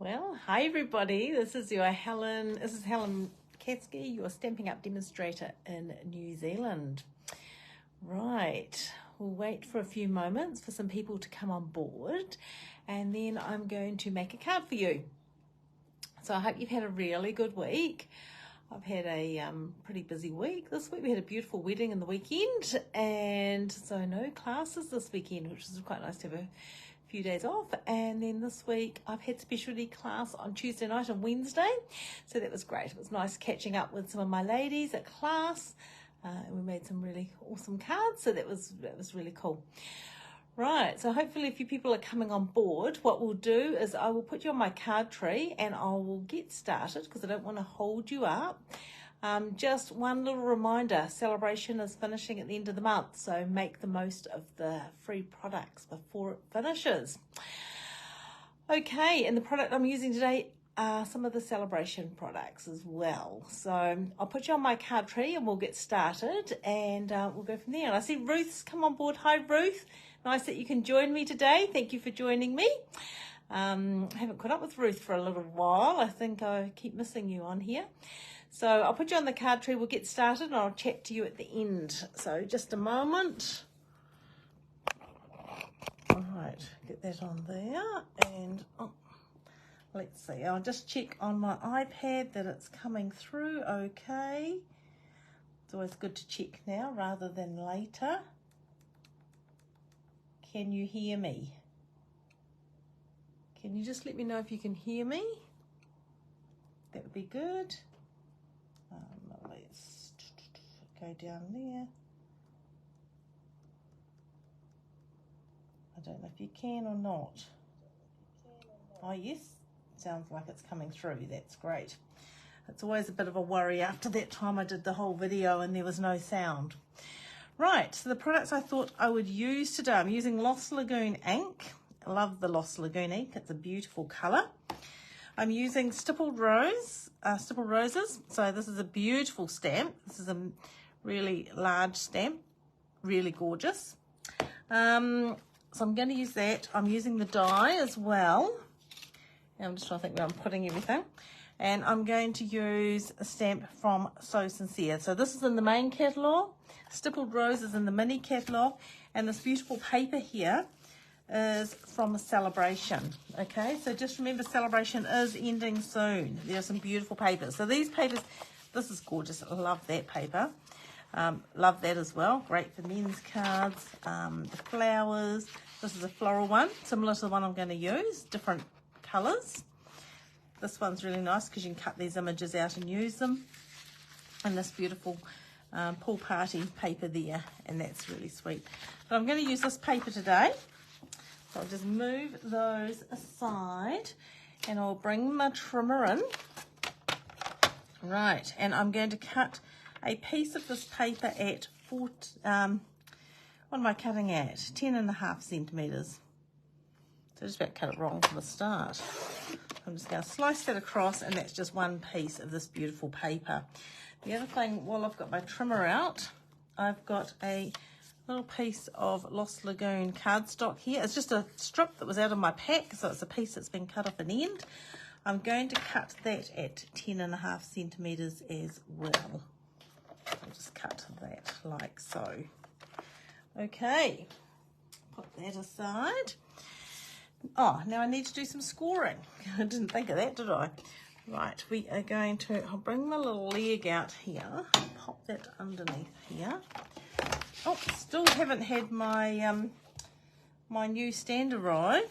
Well, hi everybody. This is Helen Katsky, your Stampin' Up demonstrator in New Zealand. Right, we'll wait for a few moments for some people to come on board, and then I'm going to make a card for you. So I hope you've had a really good week. I've had a pretty busy week this week. We had a beautiful wedding in the weekend, and so no classes this weekend, which is quite nice to have a few days off. And then this week I've had specialty class on Tuesday night and Wednesday, so that was great. It was nice catching up with some of my ladies at class, and we made some really awesome cards, so that was really cool. Right, so hopefully a few people are coming on board. What we'll do is I will put you on my card tree and I will get started because I don't want to hold you up. Just one little reminder, celebration is finishing at the end of the month, so make the most of the free products before it finishes. Okay, and the product I'm using today are some of the celebration products as well. So I'll put you on my card tree and we'll get started, and we'll go from there. And I see Ruth's come on board. Hi Ruth, nice that you can join me today. Thank you for joining me. I haven't caught up with Ruth for a little while. I think I keep missing you on here. So I'll put you on the card tree, we'll get started, and I'll chat to you at the end. So just a moment. All right, get that on there, and let's see, I'll just check on my iPad that it's coming through okay. It's always good to check now rather than later. Can you hear me? Can you just let me know if you can hear me? That would be good. Let's go down there. I don't know if you can or not. Oh yes, sounds like it's coming through. That's great. It's always a bit of a worry after that time I did the whole video and there was no sound. Right, so the products I thought I would use today, I'm using Lost Lagoon ink. I love the Lost Lagoon ink, it's a beautiful colour. I'm using Stippled Roses. So this is a beautiful stamp. This is a really large stamp, really gorgeous. So I'm going to use that. I'm using the die as well. And I'm just trying to think where I'm putting everything. And I'm going to use a stamp from So Sincere. So this is in the main catalogue. Stippled Roses in the mini catalogue. And this beautiful paper here is from a Celebration. Okay, so just remember Celebration is ending soon. There are some beautiful papers. So these papers, this is gorgeous. I love that paper. Love that as well. Great for men's cards. The flowers. This is a floral one, similar to the one I'm going to use. Different colours. This one's really nice because you can cut these images out and use them. And this beautiful pool party paper there, and that's really sweet. But I'm going to use this paper today. So I'll just move those aside and I'll bring my trimmer in. Right, and I'm going to cut a piece of this paper at what am I cutting at? 10.5 centimetres. So just about cut it wrong from the start. I'm just going to slice that across, and that's just one piece of this beautiful paper. The other thing, while I've got my trimmer out, I've got a little piece of Lost Lagoon cardstock here. It's just a strip that was out of my pack, so it's a piece that's been cut off an end. I'm going to cut that at 10.5 centimetres as well. I'll just cut that like so. Okay, put that aside. Oh, now I need to do some scoring. I didn't think of that, did I? Right, we are going to, I'll bring my little leg out here, pop that underneath here. Oh, still haven't had my my new stand arrive.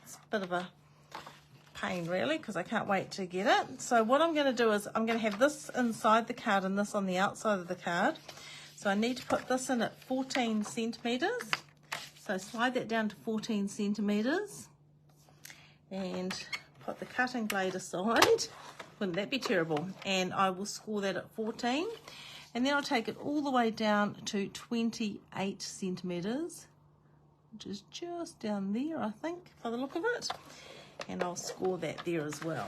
It's a bit of a pain really because I can't wait to get it. So what I'm going to do is I'm going to have this inside the card and this on the outside of the card. So I need to put this in at 14 centimetres. So slide that down to 14 centimetres and put the cutting blade aside. Wouldn't that be terrible? And I will score that at 14. And then I'll take it all the way down to 28 centimetres, which is just down there, I think, by the look of it. And I'll score that there as well.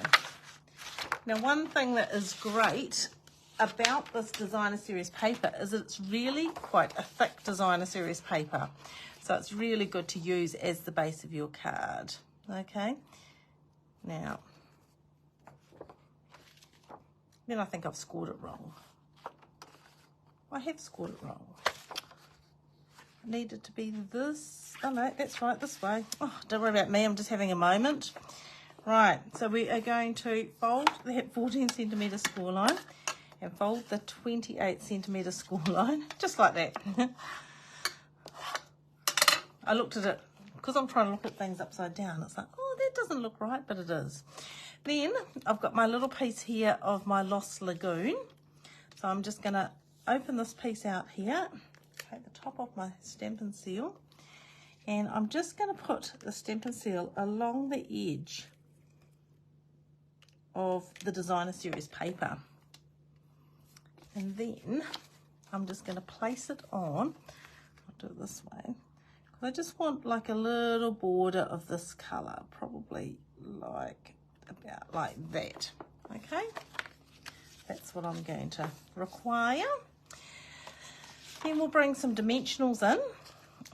Now, one thing that is great about this designer series paper is that it's really quite a thick designer series paper. So it's really good to use as the base of your card. Okay. Now, then I think I've scored it wrong. I have scored it wrong. It needed to be this. Oh no, that's right, this way. Oh, don't worry about me, I'm just having a moment. Right, so we are going to fold the 14 centimetre score line and fold the 28 centimetre score line, just like that. I looked at it, because I'm trying to look at things upside down, it's like, oh, that doesn't look right, but it is. Then I've got my little piece here of my Lost Lagoon. So I'm just going to open this piece out here, take the top of my Stampin' Seal, and I'm just going to put the Stampin' Seal along the edge of the Designer Series paper. And then I'm just going to place it on, I'll do it this way, I just want like a little border of this colour, probably like about like that. Okay, that's what I'm going to require. Then we'll bring some dimensionals in,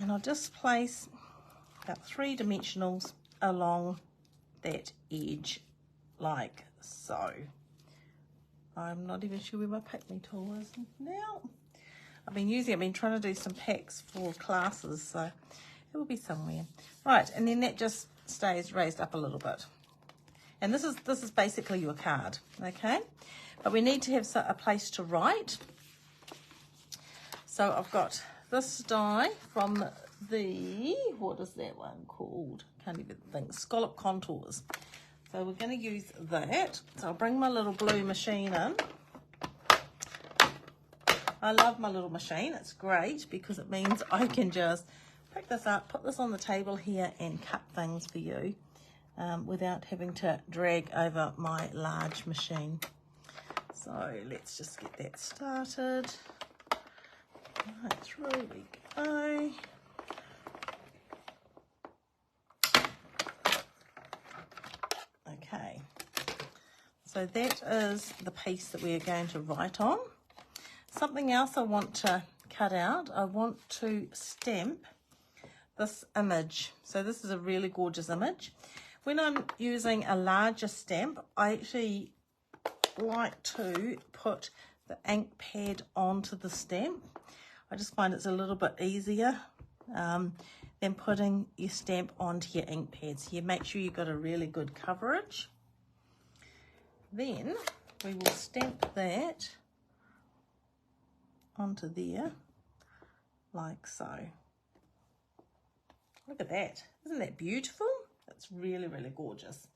and I'll just place about 3 dimensionals along that edge like so. I'm not even sure where my Pick Me tool is now. I've been trying to do some packs for classes, so it will be somewhere. Right, and then that just stays raised up a little bit. And this is basically your card, okay? But we need to have a place to write. So I've got this die from the, what is that one called? Can't even think, Scallop Contours. So we're going to use that. So I'll bring my little blue machine in. I love my little machine. It's great because it means I can just pick this up, put this on the table here and cut things for you without having to drag over my large machine. So let's just get that started. Right, through we go. Okay, so that is the piece that we are going to write on. Something else I want to cut out, I want to stamp this image. So this is a really gorgeous image. When I'm using a larger stamp, I actually like to put the ink pad onto the stamp. I just find it's a little bit easier than putting your stamp onto your ink pad. So you make sure you've got a really good coverage. Then we will stamp that onto there like so. Look at that, isn't that beautiful? It's really, really gorgeous.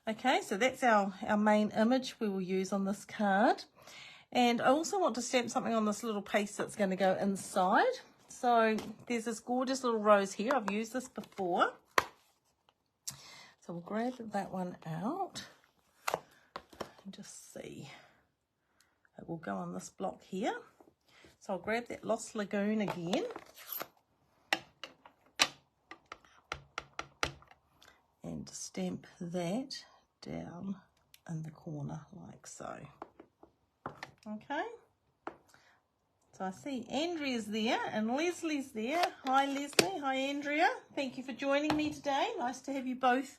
Okay, so that's our main image we will use on this card. And I also want to stamp something on this little piece that's going to go inside. So there's this gorgeous little rose here. I've used this before. So we'll grab that one out and just see. It will go on this block here. So I'll grab that Lost Lagoon again. And stamp that down in the corner like so. Okay. So I see Andrea's there and Leslie's there. Hi Leslie, hi Andrea. Thank you for joining me today. Nice to have you both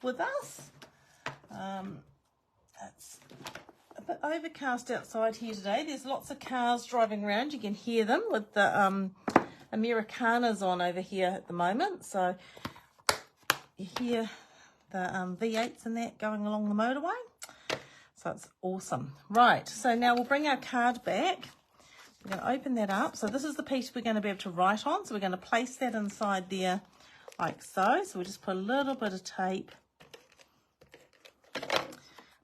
with us. It's a bit overcast outside here today. There's lots of cars driving around. You can hear them with the Americanas on over here at the moment. So you hear the V8s and that going along the motorway. So it's awesome. Right, so now we'll bring our card back. We're going to open that up. So this is the piece we're going to be able to write on. So we're going to place that inside there like so. So we'll just put a little bit of tape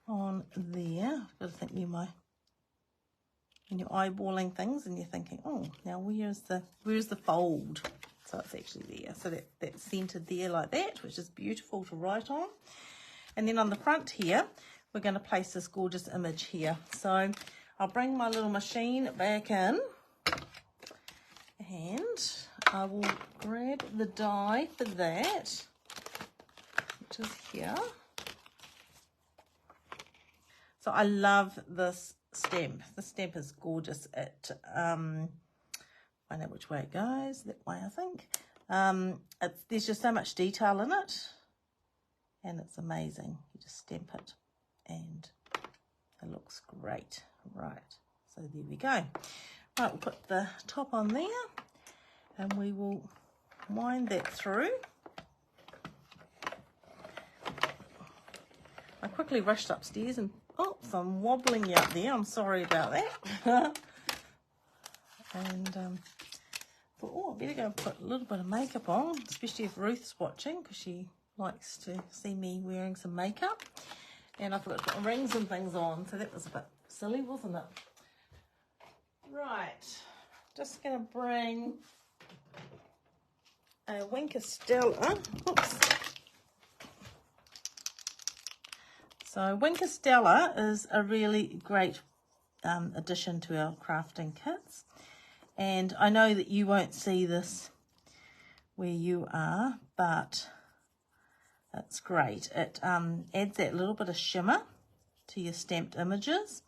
on there. I've got to think when you're eyeballing things and you're thinking, oh, now where's the fold? So it's actually there. So that's centered there like that, which is beautiful to write on. And then on the front here, we're going to place this gorgeous image here. So I'll bring my little machine back in and I will grab the die for that, which is here. So I love this stamp. The stamp is gorgeous. I know which way it goes, that way I think. There's just so much detail in it. and it's amazing. You just stamp it and it looks great. Right, so there we go. Right, we'll put the top on there and we will wind that through. I quickly rushed upstairs and oops, I'm wobbling you up there. I'm sorry about that. And thought, oh, I better go and put a little bit of makeup on, especially if Ruth's watching, because she likes to see me wearing some makeup. And I forgot to put rings and things on, so that was a bit silly, wasn't it? Right, just going to bring a Winker Stella. Oops. So Winker Stella is a really great addition to our crafting kits. And I know that you won't see this where you are, but it's great. It adds that little bit of shimmer to your stamped images,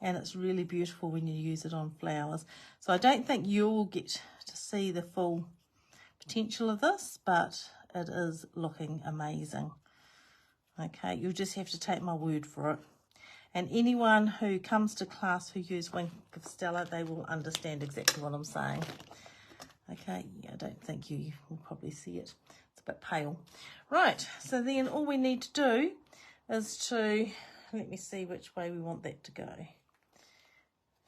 and it's really beautiful when you use it on flowers. So I don't think you'll get to see the full potential of this, but it is looking amazing. Okay, you'll just have to take my word for it. And anyone who comes to class who use Winker Stella, they will understand exactly what I'm saying. Okay, yeah, I don't think you will probably see it. It's a bit pale. Right, so then all we need to do is to, let me see which way we want that to go.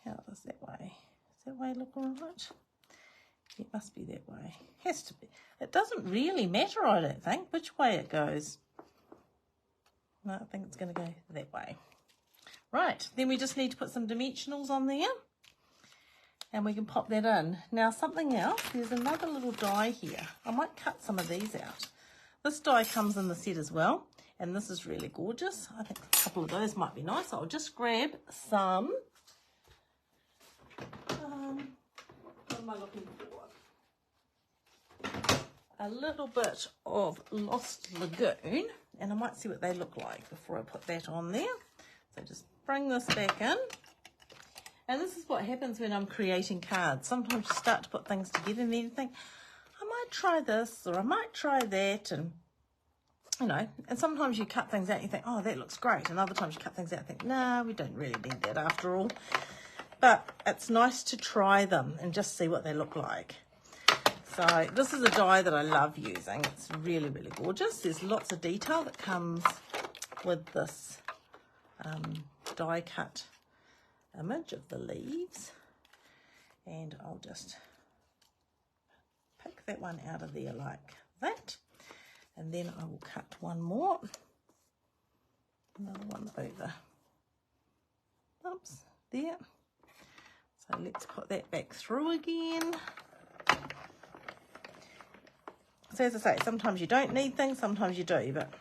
How does that way? Does that way look all right? It must be that way. Has to be. It doesn't really matter, I don't think, which way it goes. No, I think it's going to go that way. Right, then we just need to put some dimensionals on there and we can pop that in. Now something else, there's another little die here. I might cut some of these out. This die comes in the set as well, and this is really gorgeous. I think a couple of those might be nice. I'll just grab some, what am I looking for? A little bit of Lost Lagoon, and I might see what they look like before I put that on there. So just bring this back in. And this is what happens when I'm creating cards. Sometimes you start to put things together and then you think, I might try this or I might try that. And, you know, and sometimes you cut things out and you think, oh, that looks great. And other times you cut things out and think, no, we don't really need that after all. But it's nice to try them and just see what they look like. So this is a die that I love using. It's really, really gorgeous. There's lots of detail that comes with this die cut image of the leaves, and I'll just pick that one out of there like that, and then I will cut one more, another one over, oops, there. So let's put that back through again. So as I say, sometimes you don't need things, sometimes you do, but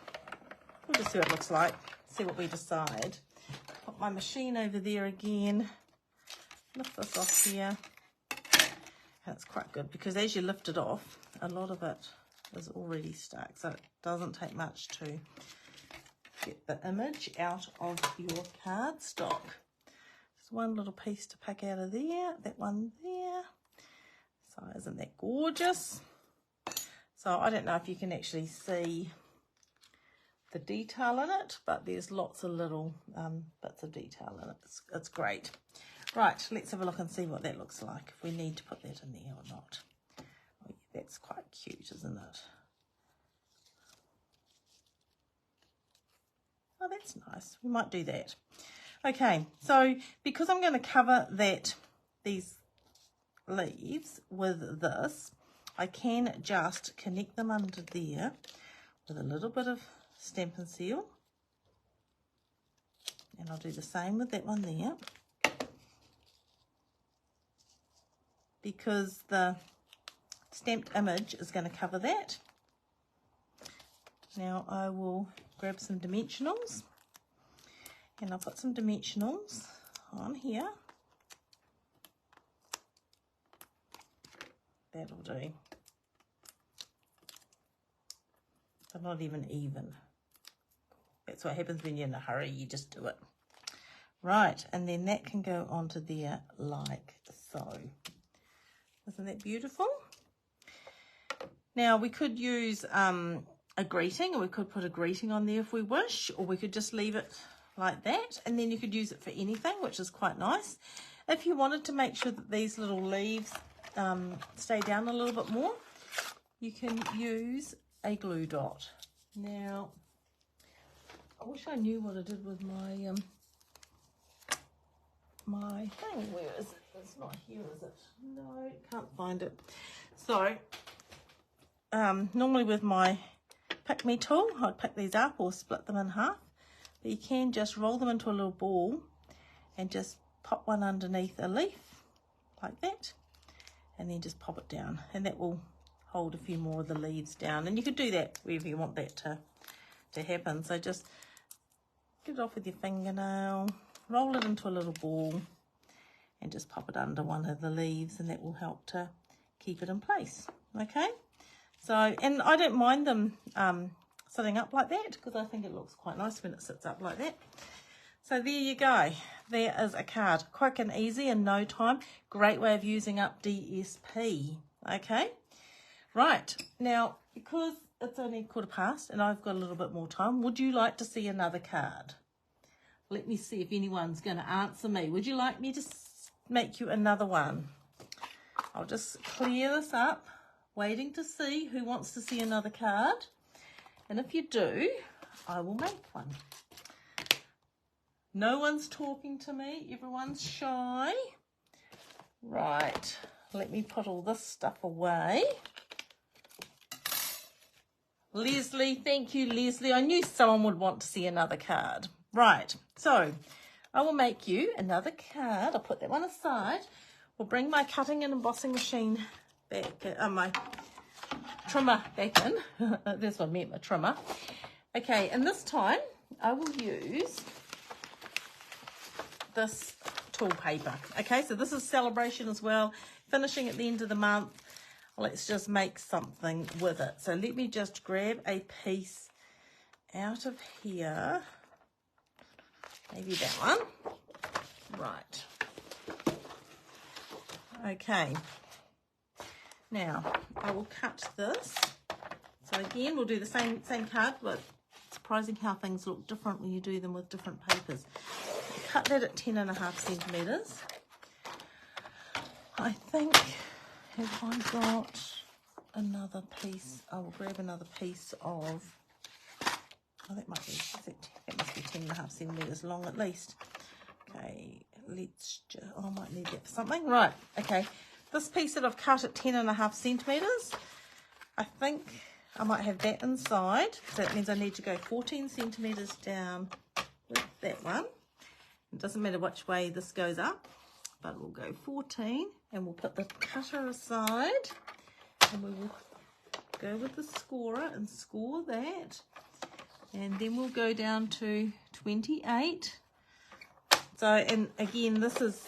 we'll just see what it looks like, see what we decide. Put my machine over there again, lift this off here. That's quite good because as you lift it off, a lot of it is already stuck, so it doesn't take much to get the image out of your cardstock. Just one little piece to pick out of there, that one there. So isn't that gorgeous? So I don't know if you can actually see the detail in it, but there's lots of little bits of detail in it. It's great. Right, let's have a look and see what that looks like, if we need to put that in there or not. Oh, yeah, that's quite cute, isn't it? Oh, that's nice. We might do that. Okay, so because I'm going to cover these leaves with this, I can just connect them under there with a little bit of Stampin' Seal, and I'll do the same with that one there, because the stamped image is going to cover that. Now I will grab some dimensionals, and I'll put some dimensionals on here. That'll do. But not even. That's what happens when you're in a hurry, you just do it. Right, and then that can go onto there like so. Isn't that beautiful? Now we could use a greeting, or we could put a greeting on there if we wish, or we could just leave it like that, and then you could use it for anything, which is quite nice. If you wanted to make sure that these little leaves stay down a little bit more, you can use a glue dot. Now, I wish I knew what I did with my my thing. Where is it? It's not here, is it? No, can't find it. So, normally with my pick me tool, I'd pick these up or split them in half. But you can just roll them into a little ball and just pop one underneath a leaf like that, and then just pop it down, and that will hold a few more of the leaves down. And you could do that wherever you want that to happen. So just get it off with your fingernail, roll it into a little ball, and just pop it under one of the leaves, and that will help to keep it in place. Okay, so, and I don't mind them sitting up like that, because I think it looks quite nice when it sits up like that. So there you go. There is a card. Quick and easy in no time. Great way of using up DSP. Okay. Right. Now, because it's only 1:15 and I've got a little bit more time, would you like to see another card? Let me see if anyone's going to answer me. Would you like me to make you another one? I'll just clear this up, waiting to see who wants to see another card. And if you do, I will make one. No one's talking to me. Everyone's shy. Right. Let me put all this stuff away. Leslie, thank you, Leslie. I knew someone would want to see another card. Right. So I will make you another card. I'll put that one aside. We'll bring my cutting and embossing machine back, my trimmer back in. That's what I meant, my trimmer. Okay, and this time I will use this tool paper. Okay, so this is celebration as well, finishing at the end of the month. Let's just make something with it. So let me just grab a piece out of here, maybe that one. Right. Okay, now I will cut this. So again, we'll do the same card, but it's surprising how things look different when you do them with different papers. Cut that at 10.5 centimeters. I think, have I got another piece? I will grab another piece of, oh, that might be, that must be 10.5 centimeters long at least. Okay, let's just, oh, I might need that for something. Right, okay, this piece that I've cut at 10.5 centimeters, I think I might have that inside. So that means I need to go 14 centimeters down with that one. It doesn't matter which way this goes up, but we'll go 14, and we'll put the cutter aside, and we will go with the scorer and score that, and then we'll go down to 28. So, and again, this is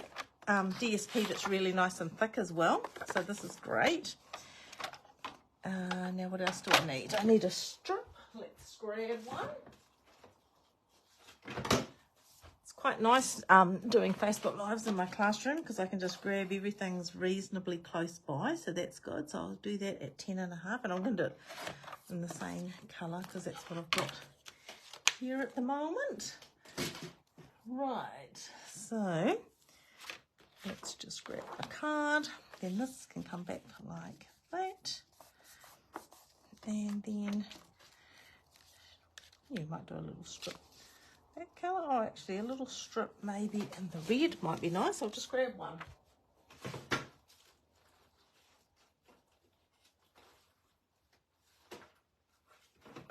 DSP that's really nice and thick as well, so this is great. Now what else do I need? I need a strip. Let's grab one. Quite nice doing Facebook Lives in my classroom, because I can just grab everything's reasonably close by, so that's good. So I'll do that at 10.5, and I'm going to do it in the same colour because that's what I've got here at the moment. Right, so let's just grab a card, then this can come back like that, and then you might do a little strip. That colour, oh, actually a little strip maybe in the red might be nice. I'll just grab one.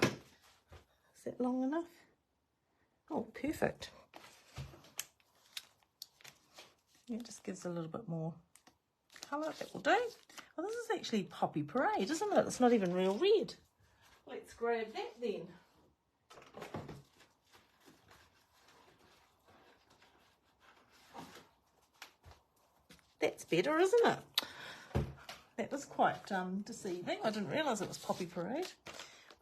Is that long enough? Oh, perfect. Yeah, it just gives a little bit more colour. That will do. Oh, this is actually Poppy Parade, isn't it? It's not even real red. Let's grab that then. That's better, isn't it? That was quite deceiving. I didn't realise it was Poppy Parade.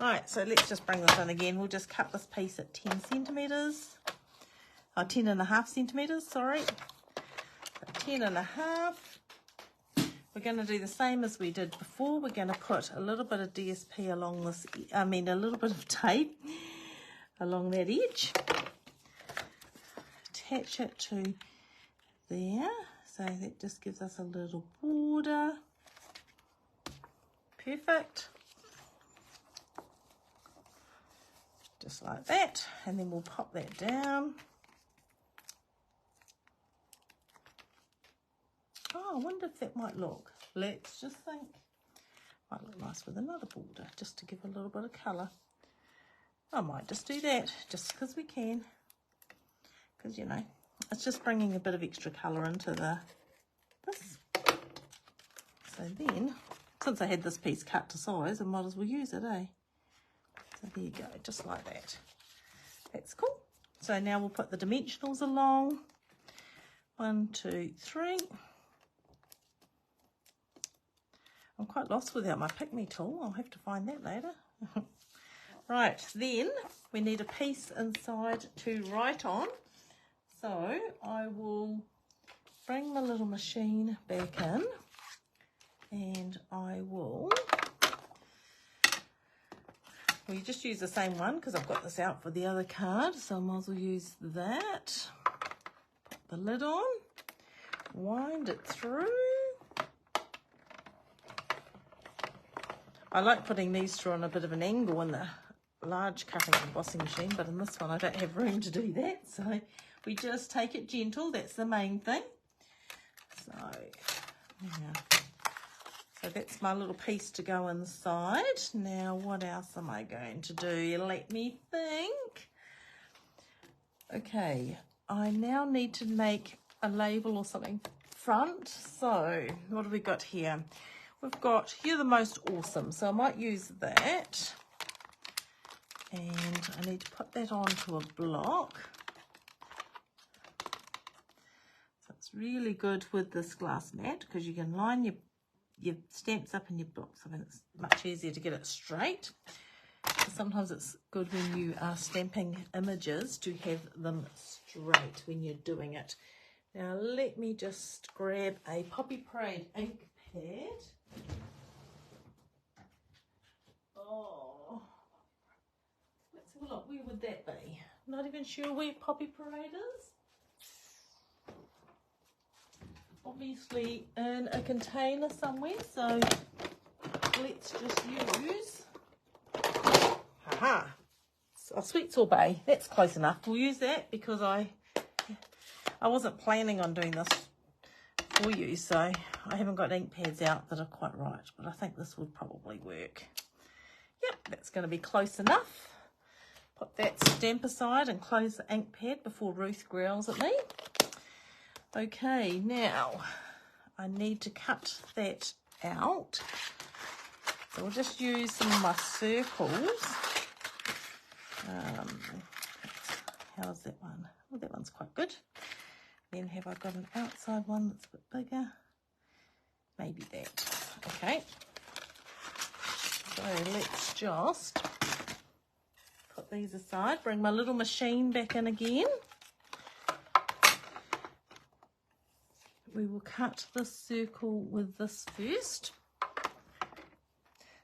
Right, so let's just bring this in again. We'll just cut this piece at 10 centimetres. 10.5 centimetres, sorry. 10.5. we're going to do the same as we did before. We're going to put a little bit of DSP along this, a little bit of tape along that edge. Attach it to there, so that just gives us a little border. Perfect. Just like that, and then we'll pop that down. Oh, I wonder if that might look, let's just think, might look nice with another border, just to give a little bit of colour. I might just do that, just because we can, because, you know, it's just bringing a bit of extra colour into this. So then, since I had this piece cut to size, I might as well use it, eh? So there you go, just like that. That's cool. So now we'll put the dimensionals along. 1, 2, 3. I'm quite lost without my pick-me tool. I'll have to find that later. Right, then we need a piece inside to write on. So I will bring my little machine back in, and I will... We just use the same one because I've got this out for the other card, so I might as well use that. Put the lid on, wind it through. I like putting these through on a bit of an angle in the large cutting and embossing machine, but in this one I don't have room to do that, so we just take it gentle. That's the main thing. So, yeah. So that's my little piece to go inside. Now, what else am I going to do? Let me think. Okay, I now need to make a label or something front. So, what have we got here? We've got, you're the most awesome. So I might use that. And I need to put that onto a block. So it's really good with this glass mat because you can line your stamps up in your blocks. I mean, it's much easier to get it straight. Sometimes it's good when you are stamping images to have them straight when you're doing it. Now let me just grab a Poppy Parade ink pad. Oh, let's have a look. Where would that be? Not even sure where Poppy Parade is. Obviously in a container somewhere, so let's just use a sweet sorbet. That's close enough. We'll use that because I wasn't planning on doing this for you, so I haven't got ink pads out that are quite right, but I think this would probably work. Yep, that's going to be close enough. Put that stamp aside and close the ink pad before Ruth growls at me. Okay, now I need to cut that out. So we'll just use some of my circles. How's that one? Oh, that one's quite good. Then have I got an outside one that's a bit bigger? Maybe that. Okay. So let's just put these aside. Bring my little machine back in again. We will cut this circle with this first.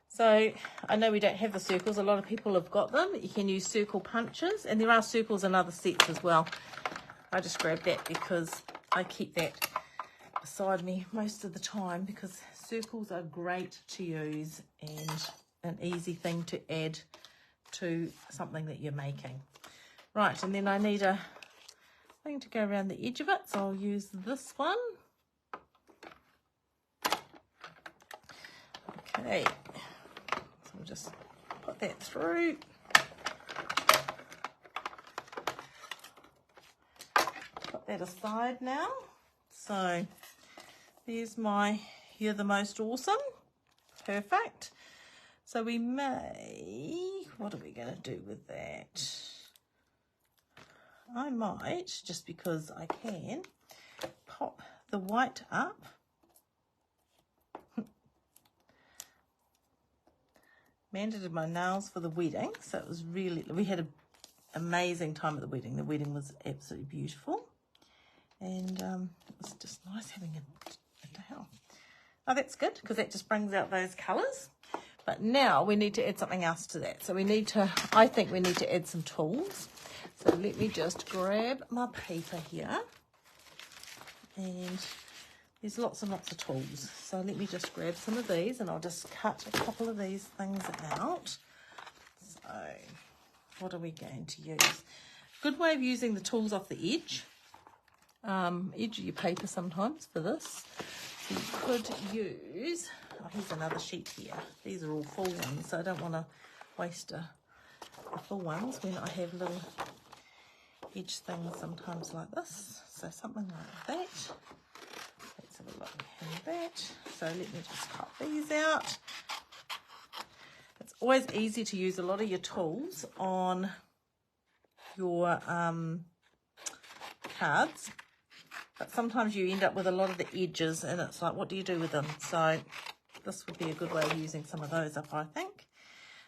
So I know we don't have the circles. A lot of people have got them. You can use circle punches, and there are circles in other sets as well. I just grabbed that because I keep that beside me most of the time because circles are great to use and an easy thing to add to something that you're making. Right, and then I need a thing to go around the edge of it, so I'll use this one. Okay, so we'll just put that through. Put that aside now. So there's my You're the Most Awesome. Perfect. So we may, what are we going to do with that? I might, just because I can, pop the white up. Amanda did my nails for the wedding, so it was really, we had an amazing time at the wedding. The wedding was absolutely beautiful, and it was just nice having a day off. Oh, that's good, because that just brings out those colours. But now we need to add something else to that. So we need to, I think we need to add some tools. So let me just grab my paper here. And there's lots and lots of tools. So let me just grab some of these, and I'll just cut a couple of these things out. So what are we going to use? Good way of using the tools off the edge of your paper sometimes for this. So you could use, oh, here's another sheet here. These are all full ones, so I don't want to waste the full ones when I have little edge things sometimes like this. So something like that. Let's have a look at that. So let me just cut these out. It's always easy to use a lot of your tools on your cards, but sometimes you end up with a lot of the edges, and it's like, what do you do with them? So this would be a good way of using some of those up, I think.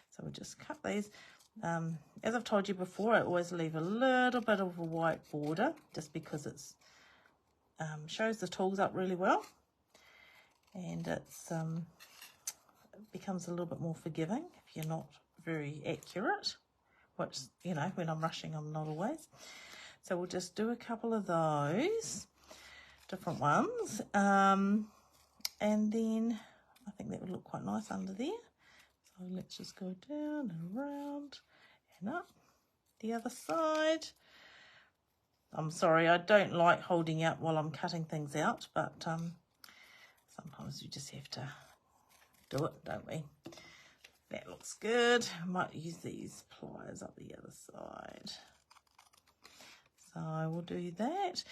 So we'll just cut these. As I've told you before, I always leave a little bit of a white border, just because it's shows the tools up really well, and it's it becomes a little bit more forgiving if you're not very accurate, which, you know, when I'm rushing, I'm not always. So we'll just do a couple of those different ones, and then I think that would look quite nice under there. So let's just go down and around and up the other side. I'm sorry, I don't like holding out while I'm cutting things out, but sometimes you just have to do it, don't we? That looks good. I might use these pliers up the other side. So I will do that.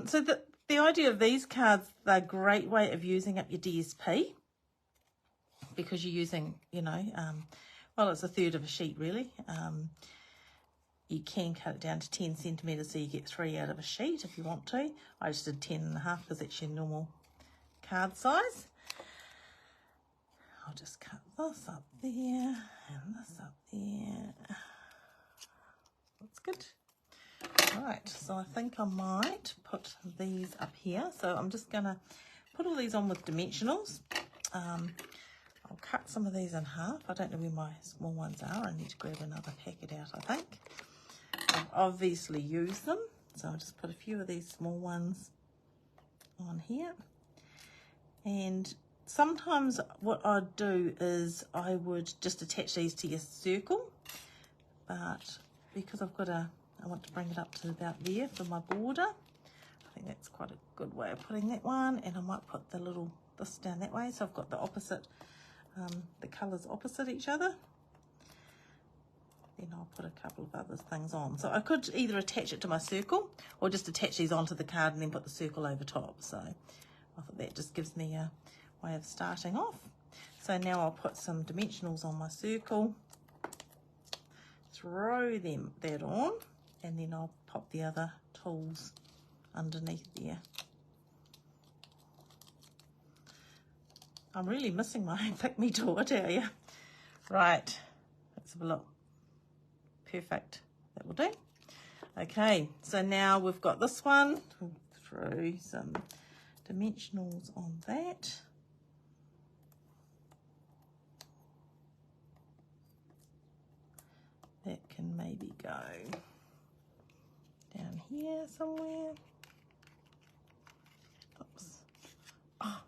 So the idea of these cards, they're a great way of using up your DSP, because you're using, you know, well, it's a third of a sheet really. You can cut it down to 10 centimetres, so you get 3 out of a sheet if you want to. I just did 10.5 because that's your normal card size. I'll just cut this up there and this up there. That's good. Right, so I think I might put these up here. So I'm just going to put all these on with dimensionals. I'll cut some of these in half. I don't know where my small ones are. I need to grab another packet out, I think. I've obviously used them, so I'll just put a few of these small ones on here. And sometimes what I'd do is I would just attach these to your circle, but because I've got I want to bring it up to about there for my border. I think that's quite a good way of putting that one, and I might put this down that way, so I've got the opposite, the colours opposite each other. Then I'll put a couple of other things on. So I could either attach it to my circle or just attach these onto the card and then put the circle over top. So I thought that just gives me a way of starting off. So now I'll put some dimensionals on my circle, throw that on, and then I'll pop the other tools underneath there. I'm really missing my Pick Me tool, I tell you. Right, let's have a look. Perfect, that will do. Okay, so now we've got this one. We'll throw some dimensionals on that. That can maybe go down here somewhere. Oops. Oh,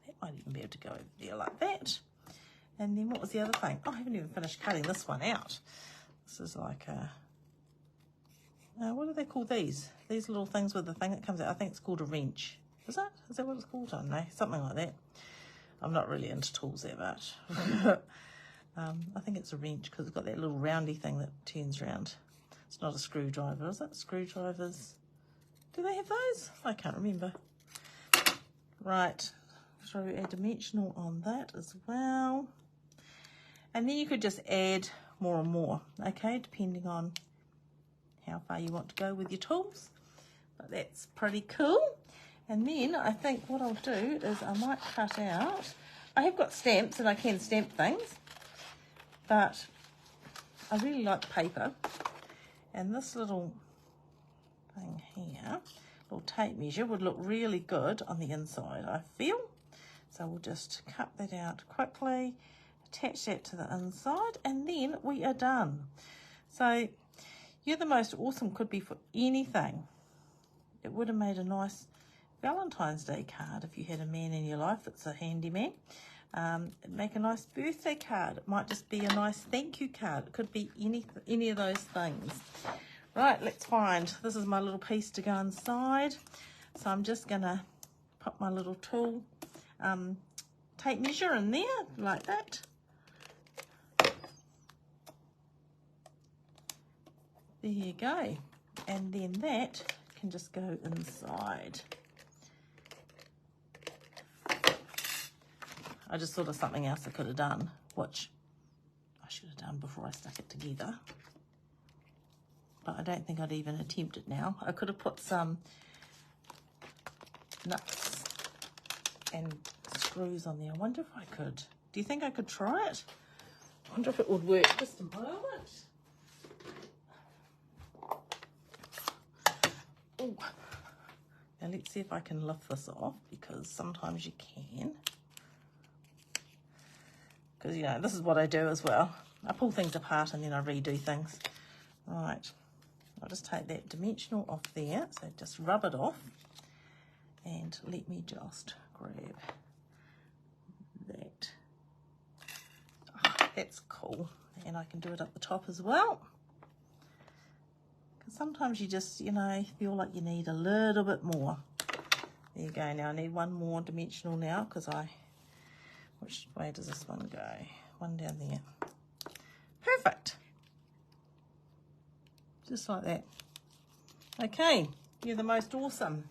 that might even be able to go over there like that. And then what was the other thing? Oh, I haven't even finished cutting this one out. This is like a, what do they call these? These little things with the thing that comes out. I think it's called a wrench. Is that? Is that what it's called? I don't know. Something like that. I'm not really into tools that much. I think it's a wrench because it's got that little roundy thing that turns round. It's not a screwdriver, is it? Screwdrivers. Do they have those? I can't remember. Right. Throw a dimensional on that as well. And then you could just add more and more, okay, depending on how far you want to go with your tools. But that's pretty cool. And then I think what I'll do is I might cut out, I have got stamps and I can stamp things, but I really like paper. And this little thing here little tape measure would look really good on the inside, I feel. So we'll just cut that out quickly, attach that to the inside, and then we are done. So You're the Most Awesome could be for anything. It would have made a nice Valentine's Day card if you had a man in your life that's a handyman. Make a nice birthday card. It might just be a nice thank you card. It could be any of those things. Right, let's find. This is my little piece to go inside. So I'm just going to put my little tool tape measure in there like that. There you go. And then that can just go inside. I just thought of something else I could have done, which I should have done before I stuck it together. But I don't think I'd even attempt it now. I could have put some nuts and screws on there. I wonder if I could. Do you think I could try it? I wonder if it would work. Just a moment. Oh. Now let's see if I can lift this off, because sometimes you can. Because, you know, this is what I do as well. I pull things apart and then I redo things. Right. I'll just take that dimensional off there. So just rub it off. And let me just grab that. Oh, that's cool. And I can do it up the top as well. Because sometimes you just, you know, feel like you need a little bit more. There you go. Now I need one more dimensional now, because which way does this one go? One down there. Perfect. Just like that. Okay, You're the Most Awesome.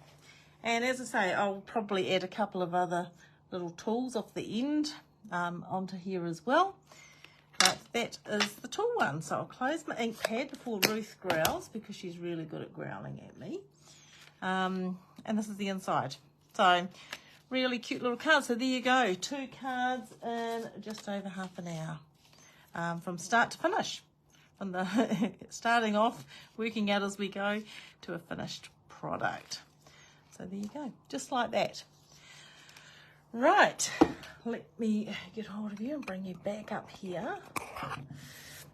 And as I say, I'll probably add a couple of other little tools off the end onto here as well. But that is the tool one. So I'll close my ink pad before Ruth growls, because she's really good at growling at me. And this is the inside. So really cute little card. So there you go, 2 cards in just over half an hour, from start to finish, from the starting off, working out as we go, to a finished product. So there you go, just like that. Right, let me get hold of you and bring you back up here.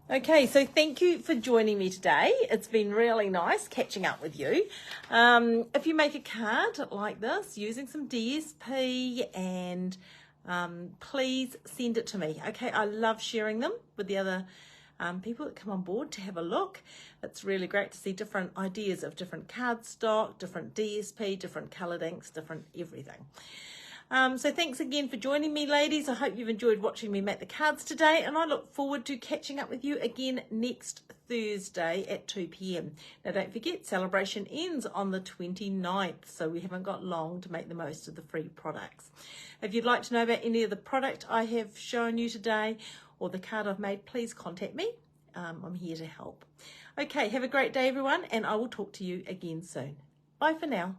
Okay, so thank you for joining me today. It's been really nice catching up with you. If you make a card like this using some DSP, and please send it to me. Okay, I love sharing them with the other people that come on board to have a look. It's really great to see different ideas of different card stock, different DSP, different coloured inks, different everything. So thanks again for joining me, ladies. I hope you've enjoyed watching me make the cards today, and I look forward to catching up with you again next Thursday at 2 p.m. Now don't forget, celebration ends on the 29th, so we haven't got long to make the most of the free products. If you'd like to know about any of the product I have shown you today, or the card I've made, please contact me. I'm here to help. Okay, have a great day, everyone, and I will talk to you again soon. Bye for now.